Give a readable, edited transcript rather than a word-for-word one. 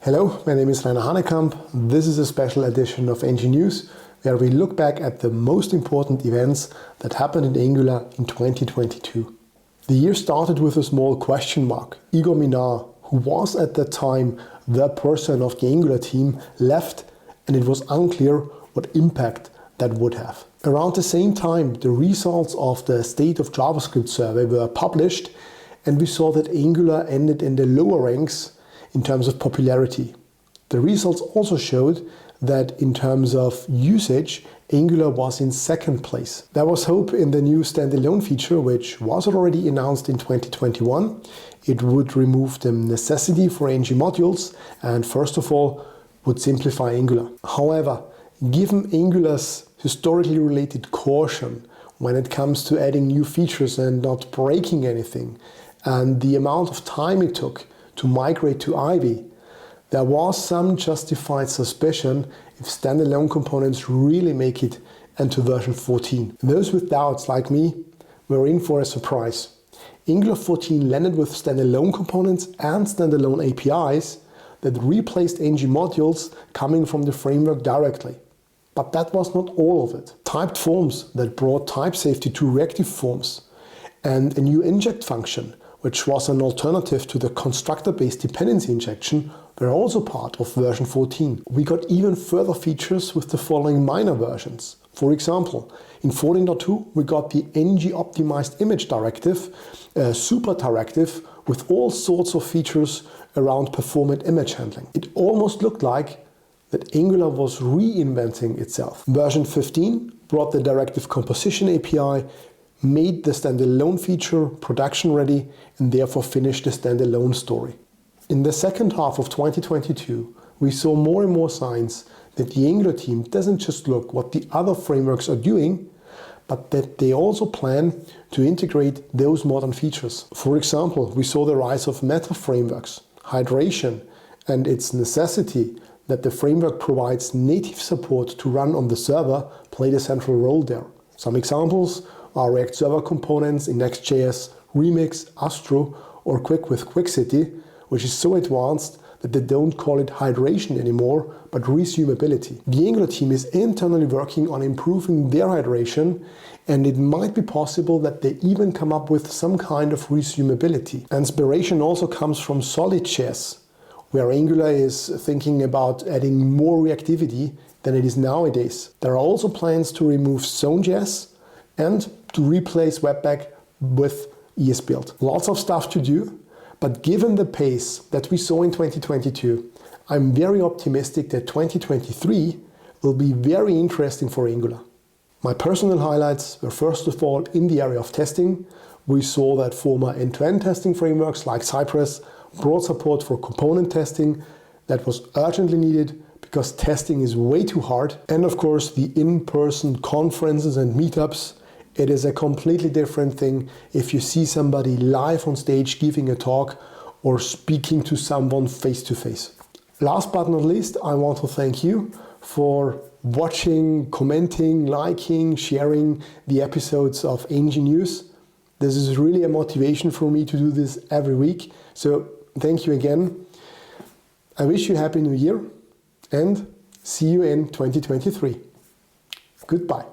Hello, my name is Rainer Hanekamp. This is a special edition of Angular News, where we look back at the most important events that happened in Angular in 2022. The year started with a small question mark. Igor Minar, who was at that time the person of the Angular team, left, and it was unclear what impact that would have. Around the same time, the results of the State of JavaScript survey were published, and we saw that Angular ended in the lower ranks in terms of popularity. The results also showed that in terms of usage, Angular was in second place. There was hope in the new standalone feature, which was already announced in 2021. It would remove the necessity for ng modules and first of all would simplify Angular. However, given Angular's historically related caution when it comes to adding new features and not breaking anything, and the amount of time it took to migrate to Ivy, there was some justified suspicion if standalone components really make it into version 14. Those with doubts, like me, were in for a surprise. Angular 14 landed with standalone components and standalone APIs that replaced ng modules coming from the framework directly. But that was not all of it. Typed forms that brought type safety to reactive forms, and a new inject function, which was an alternative to the constructor-based dependency injection, were also part of version 14. We got even further features with the following minor versions. For example, in 14.2 we got the ng-optimized image directive, a super directive with all sorts of features around performant image handling. It almost looked like that Angular was reinventing itself. Version 15 brought the directive composition API, made the standalone feature production ready, and therefore finished the standalone story. In the second half of 2022, we saw more and more signs that the Angular team doesn't just look what the other frameworks are doing, but that they also plan to integrate those modern features. For example, we saw the rise of meta frameworks, hydration, and its necessity that the framework provides native support to run on the server played a central role there. Some examples are React Server components in Next.js, Remix, Astro, or Quick with QuickCity, which is so advanced that they don't call it hydration anymore, but resumability. The Angular team is internally working on improving their hydration, and it might be possible that they even come up with some kind of resumability. Inspiration also comes from Solid.js, where Angular is thinking about adding more reactivity than it is nowadays. There are also plans to remove Zone.js and to replace Webpack with ESBuild. Lots of stuff to do, but given the pace that we saw in 2022, I'm very optimistic that 2023 will be very interesting for Angular. My personal highlights were first of all in the area of testing. We saw that former end-to-end testing frameworks like Cypress brought support for component testing that was urgently needed because testing is way too hard. And of course, the in-person conferences and meetups. It is a completely different thing if you see somebody live on stage giving a talk or speaking to someone face to face. Last but not least, I want to thank you for watching, commenting, liking, sharing the episodes of Angular News. This is really a motivation for me to do this every week. So thank you again. I wish you a happy new year and see you in 2023. Goodbye.